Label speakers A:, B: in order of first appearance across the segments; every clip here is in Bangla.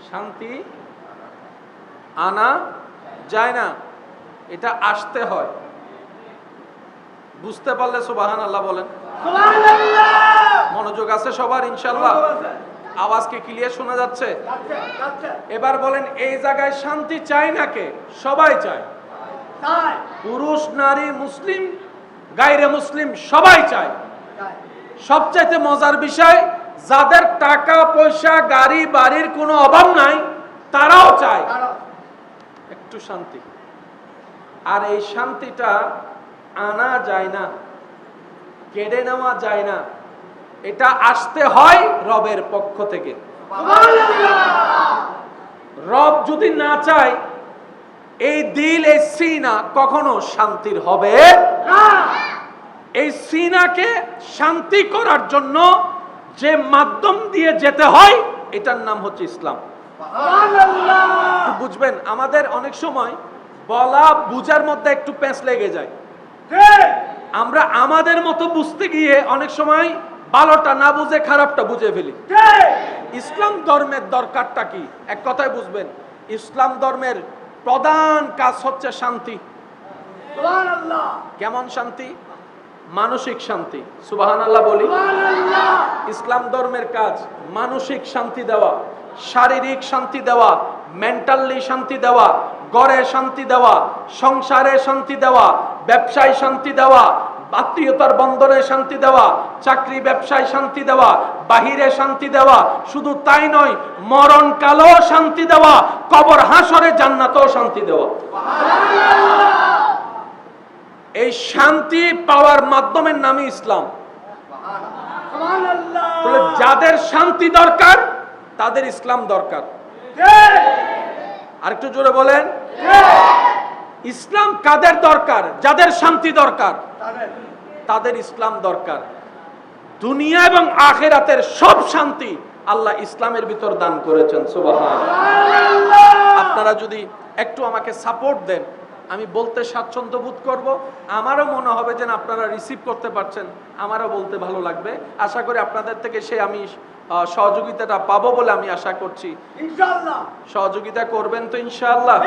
A: শান্তি আনা যায় না, এটা আসতে হয়। বুঝতে পারলে সুবহানাল্লাহ বলেন। মনোযোগ আছে সবার ইনশাআল্লাহ? আওয়াজ কি ক্লিয়ার শোনা যাচ্ছে? এবার বলেন, এই জায়গায় শান্তি চায় না কে? সবাই চায়। পুরুষ, নারী, মুসলিম, গায়রে মুসলিম সবাই চায়। সবচাইতে মজার বিষয়, যাদের টাকা পয়সা গাড়ি বাড়ির কোনো অভাব নাই তারাও চায় একটু শান্তি। আর এই শান্তিটা আনা যায় না, কেড়ে নেওয়া যায় না, এটা আসতে হয় রবের পক্ষ থেকে। রব যদি না চায়, এই দিল, এই সিনা কখনো শান্তির হবে না। এই সিনাকে শান্তি করার জন্য যে মাধ্যম দিয়ে যেতে হয়, এটার নাম হচ্ছে ইসলাম। বুঝবেন, আমাদের অনেক সময় বলা বুঝার মধ্যে একটু প্যাঁচ লেগে যায়। আমরা আমাদের মতো বুঝতে গিয়ে অনেক সময় ভালোটা না বুঝে খারাপটা বুঝে ফেলি। ইসলাম ধর্মের দরকারটা কি? এক কথায় বুঝবেন, ইসলাম ধর্মের প্রধান কাজ হচ্ছে শান্তি। কেমন শান্তি? মানসিক শান্তি। সুবহানাল্লাহ বলি। ইসলাম ধর্মের কাজ মানসিক শান্তি দেওয়া, শারীরিক শান্তি দেওয়া, মেন্টালি শান্তি দেওয়া, ঘরে শান্তি দেওয়া, সংসারে শান্তি দেওয়া, ব্যবসায় শান্তি দেওয়া, আত্মীয়তার বন্ধনে শান্তি দেওয়া, চাকরি ব্যবসায় শান্তি দেওয়া, বাহিরে শান্তি দেওয়া। শুধু তাই নয়, মরণকালেও শান্তি দেওয়া, কবর হাসরে জান্নাতেও শান্তি দেওয়া। এই শান্তি পাওয়ার মাধ্যমের নামই ইসলাম। যাদের শান্তি দরকার তাদের ইসলাম দরকার। আরেকটু জোরে বলেন, ইসলাম কাদের দরকার? যাদের শান্তি দরকার তাদের ইসলাম দরকার। দুনিয়া এবং আখিরাতের সব শান্তি আল্লাহ ইসলামের ভিতর দান করেছেন। সুবহানাল্লাহ। আপনারা যদি একটু আমাকে সাপোর্ট দেন, আমি বলতে স্বাচ্ছন্দ্য বোধ করব। আমারও মনে হবে যে আপনারা রিসিভ করতে পারছেন, আমারও বলতে ভালো লাগবে। আশা করি আপনাদের থেকে আমি সহযোগিতাটা পাবো বলে আমি আশা করছি। ইনশাআল্লাহ সহযোগিতা করবেন তো? ইনশাআল্লাহ।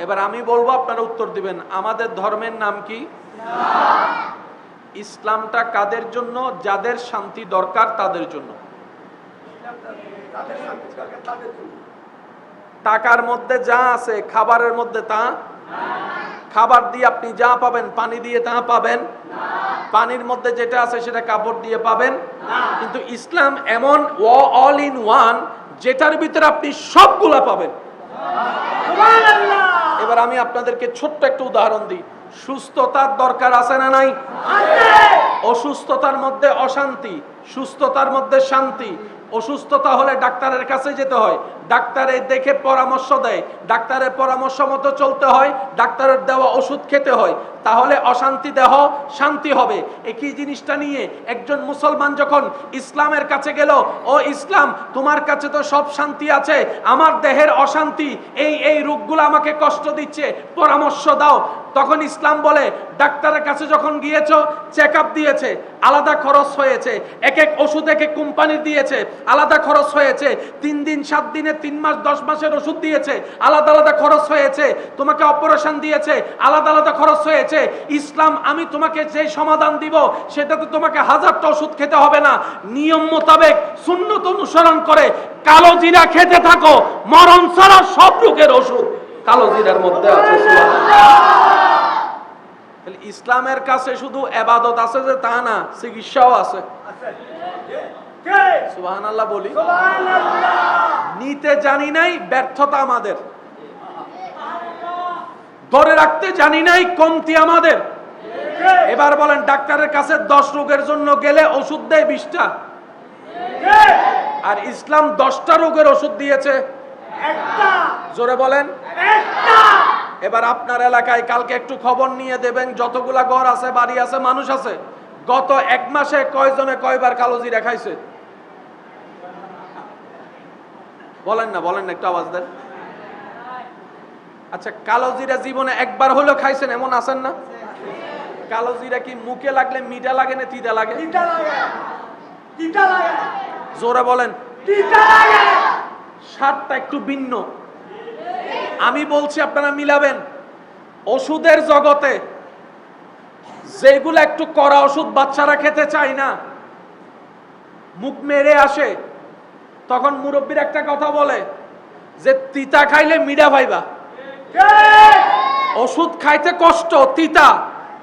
A: এবার আমি বলবো, আপনারা উত্তর দিবেন। আমাদের ধর্মের নাম কি? ইসলামটা কাদের জন্য? যাদের শান্তি দরকার তাদের জন্য। টাকার মধ্যে যা আছে, খাবারের মধ্যে তা? খাবার দিয়ে আপনি যা পাবেন, পানি দিয়ে তা পাবেন? পানির মধ্যে যেটা আছে সেটা কাপড় দিয়ে পাবেন? কিন্তু ইসলাম এমন অল ইন ওয়ান, যেটার ভিতরে আপনি সবগুলা পাবেন। এবার আমি আপনাদেরকে ছোট্ট একটা উদাহরণ দিই। সুস্থতার দরকার আছে না নাই? অসুস্থতার মধ্যে অশান্তি, সুস্থতার মধ্যে শান্তি। অসুস্থতা হলে ডাক্তারের কাছে যেতে হয়, ডাক্তারে দেখে পরামর্শ দেয়, ডাক্তারের পরামর্শ মতো চলতে হয়, ডাক্তারের দেওয়া ওষুধ খেতে হয়, তাহলে অশান্তি দেহ শান্তি হবে। একই জিনিসটা নিয়ে একজন মুসলমান যখন ইসলামের কাছে গেল, ও ইসলাম, তোমার কাছে তো সব শান্তি আছে, আমার দেহের অশান্তি, এই রোগগুলো আমাকে কষ্ট দিচ্ছে, পরামর্শ দাও। তখন ইসলাম বলে, ডাক্তারের কাছে যখন গিয়েছো, চেক আপ দিয়েছে, আলাদা খরচ হয়েছে, এক এক ওষুধ এক এক কোম্পানি দিয়েছে, আলাদা খরচ হয়েছে, 3 দিন 7 দিনে 3 মাস 10 মাসের ওষুধ দিয়েছে, আলাদা আলাদা খরচ হয়েছে, তোমাকে অপারেশন দিয়েছে, আলাদা আলাদা খরচ হয়েছে। ইসলাম, আমি তোমাকে যে সমাধান দিব সেটাতে তোমাকে 1000টা ওষুধ খেতে হবে না, নিয়ম মোতাবেক সুন্নত অনুসরণ করে কালো জিরা খেতে থাকো, মরণ ছাড়া সব রোগের ওষুধ কালো জিরার মধ্যে আছে। ইসলামের কাছে শুধু ইবাদত আছে যে তা না, চিকিৎসাও আছে। সুবহানাল্লাহ বলি। নিতে জানি নাই, ব্যর্থতা আমাদের। ধরে রাখতে জানি নাই, কমতি আমাদের। এবার বলেন, ডাক্তারের কাছে 10 রোগের জন্য গেলে ওষুধ দেয় 20টা, আর ইসলাম 10টা রোগের ওষুধ দিয়েছে একটা। জোরে বলেন, একটা। এবার আপনার এলাকায় কালকে একটু খবর নিয়ে দেবেন, যতগুলা ঘর আছে, বাড়ি আছে, মানুষ আছে, গত 1 মাসে কয়জনে কয়বার কালো জিরা খাইছে? বলেন না, বলেন না, একটু আওয়াজ দেন। আচ্ছা, কালো জিরা জীবনে একবার হলেও খাইছেন এমন আছেন না? কালো জিরা কি মুখে লাগলে মিঠা লাগে না তিতা লাগে? তিতা লাগে। তিতা লাগে। জোরে বলেন, তিতা লাগে। ছাড়টা একটু ভিন্ন। আমি বলছি আপনারা মিলাবেন। ওষুধের জগতে যেগুলো একটু কড়া ওষুধ বাচ্চারা খেতে চায় না, মুখ মেরে আসে, তখন মুরব্বীর একটা কথা বলে যে তিতা খাইলে মিডা ভাইবা। ওষুধ খাইতে কষ্ট, তিতা,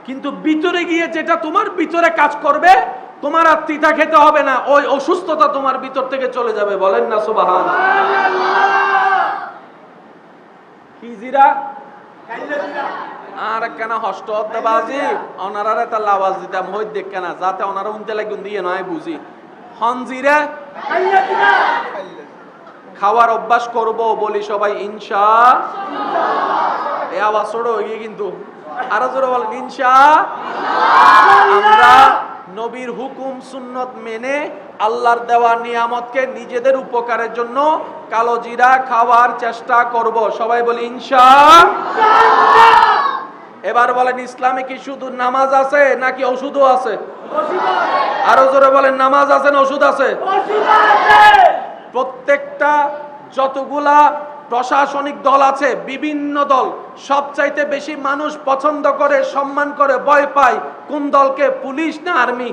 A: কিন্তু ভিতরে গিয়ে যেটা তোমার ভিতরে কাজ করবে, তোমার আর তিতা খেতে হবে না, ওই অসুস্থতা তোমার ভিতর থেকে চলে যাবে। বলেন না সুবহানাল্লাহ। কি জিরা আর কেন হষ্ট বাজি ওনারা তার আওয়াজ দিতাম হই দেখ কেন, যাতে ওনারা উনতে লাগুন দিয়ে নয় বুঝি। হনজিরা খাওয়ার অভ্যাস করব বলি সবাই ইনশাআল্লাহ। এই আওয়াজ ছোট হয়ে গিয়ে কিন্তু আরো জোরে বলেন ইনশাআল্লাহ। আমরা নবীর হুকুম সুন্নত মেনে আল্লাহর দেওয়া নিয়ামতকে নিজেদের উপকারের জন্য কালো জিরা খাওয়ার চেষ্টা করব। সবাই বলি ইনশাআল্লাহ। এবার বলেন ইসলামে কি শুধু নামাজ আছে নাকি ওষুধও আছে? আরো জোরে বলেন নামাজ আছে না ওষুধ আছে? প্রত্যেকটা যতগুলা প্রশাসনিক দল আছে, বিভিন্ন দল, সবচাইতে বেশি মানুষ পছন্দ করে, সম্মান করে, ভয় পায় কোন দলকে? পুলিশ না আর্মি?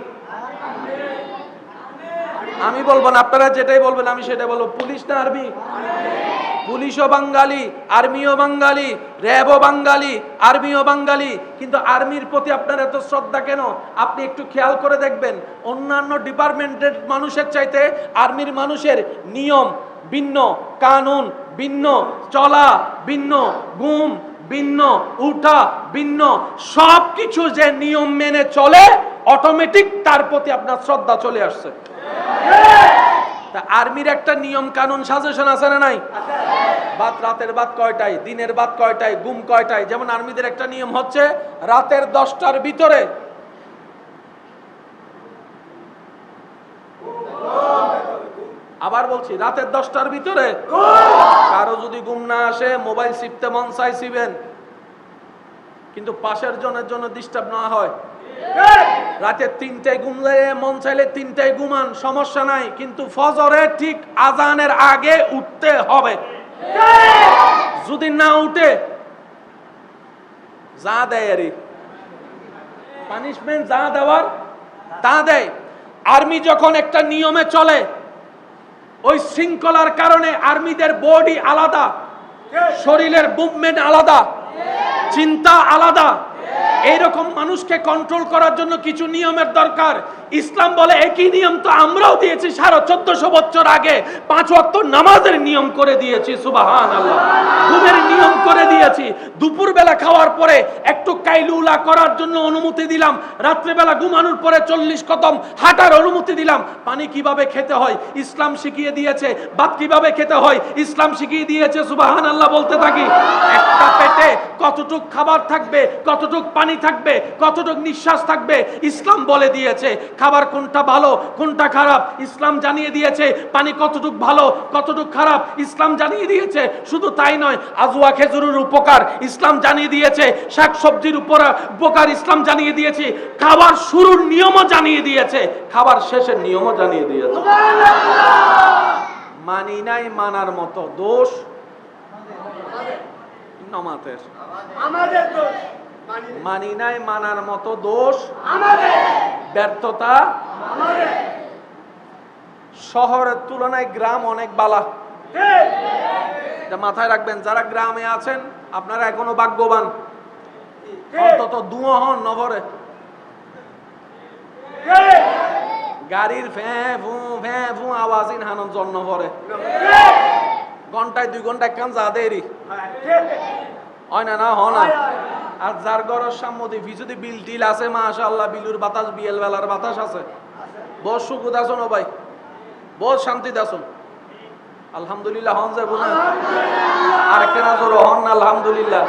A: আমি বলবো না, আপনারা যেটাই বলবেন আমি সেটাই বলবো। পুলিশ না আর্মি? পুলিশও বাঙালি, আর্মিও বাঙালি, র্যাবও বাঙালি, আর্মিও বাঙালি, কিন্তু আর্মির প্রতি আপনার এত শ্রদ্ধা কেন? আপনি একটু খেয়াল করে দেখবেন, অন্যান্য ডিপার্টমেন্টের মানুষের চাইতে আর্মির মানুষের নিয়ম ভিন্ন, কানুন ভিন্ন, চলা ভিন্ন, ঘুম ভিন্ন, উঠা ভিন্ন, সবকিছু যে নিয়ম মেনে চলে, অটোমেটিক তার প্রতি আপনার শ্রদ্ধা চলে আসছে। আর্মির একটা নিয়ম কানুন সাজেশন আছে না নাই? বাত রাতের বাত কয়টায়, দিনের বাত কয়টায়, ঘুম কয়টায়। যেমন আর্মিদের একটা নিয়ম হচ্ছে রাতের 10টার ভিতরে আবার বলছি রাতের 10টার ভিতরে কারো যদি ঘুম না আসে মোবাইল চিপতে মন চাই চিবেন, কিন্তু পাশের জনের জন্য ডিস্টার্ব না হয়। রাতে 3টায় ঘুমলে মন চাইলে 3টায় ঘুমান, সমস্যা নাই, কিন্তু ফজরে ঠিক আজানের আগে উঠতে হবে। যদি না উঠে যা দেয় আরে পানিশমেন্ট, যা দেওয়ার তা দেয়। আর্মি যখন একটা নিয়মে চলে, ওই শৃঙ্খলার কারণে আর্মিদের বডি আলাদা, শরীরের মুভমেন্ট আলাদা, চিন্তা আলাদা। এইরকম মানুষকে কন্ট্রোল করার জন্য কিছু নিয়মের দরকার। ইসলাম বলে একই নিয়ম তো আমরাও দিয়েছি 1450 বছর আগে। 5 ওয়াক্ত নামাজের নিয়ম করে দিয়েছি, সুবহানাল্লাহ। ঘুমের নিয়ম করে দিয়েছি। দুপুরবেলা খাওয়ার পরে একটু কাইলুলা করার জন্য অনুমতি দিলাম। রাত্রেবেলা ঘুমানোর পরে 40 কদম হাঁটার অনুমতি দিলাম। পানি কিভাবে খেতে হয় ইসলাম শিখিয়ে দিয়েছে। ভাত কিভাবে খেতে হয় ইসলাম শিখিয়ে দিয়েছে, সুবহানাল্লাহ বলতে থাকি। একটা পেটে কতটুক খাবার থাকবে, কতটুক পানি থাকবে, কতটুক নিঃশ্বাস থাকবে, ইসলাম বলে দিয়েছে। খাবার কোনটা ভালো কোনটা খারাপ ইসলাম জানিয়ে দিয়েছে। পানি কতটুক ভালো কতটুক খারাপ ইসলাম জানিয়ে দিয়েছে। শুধু তাই নয়, আজওয়া খেজুরের উপকার ইসলাম জানিয়ে দিয়েছে। শাক সবজির উপকার ইসলাম জানিয়ে দিয়েছে। খাবার শুরুর নিয়মও জানিয়ে দিয়েছে, খাবার শেষের নিয়মও জানিয়ে দিয়েছে। মানি নাই মানার মতো দোষ আমাদের, মানি নাই মানার মতো দোষ আমাদের, ব্যর্থতা আমাদের। শহরের তুলনায় গ্রাম অনেক বালা, মাথায় রাখবেন। যারা গ্রামে আছেন আপনারা এখনো ভাগ্যবান, অন্তত দুয়া হন নগরে। গাড়ির ফ্যাঁ ফু আওয়াজিন হানন জন্ম করে, ঘন্টায় 2 ঘন্টা কান যা দেরি হয় না হ না। আর যার ঘরের সামনে যদি বিল টিল আছে, মাশাআল্লাহ, বিলুর বাতাস, বিয়েল বেলার বাতাস আছে, বহুত সুখুদ আছো না ভাই, বহুত শান্তিতে আছো। আলহামদুলিল্লাহ হন যাবো না, আর কেনা জোর হন না আলহামদুলিল্লাহ।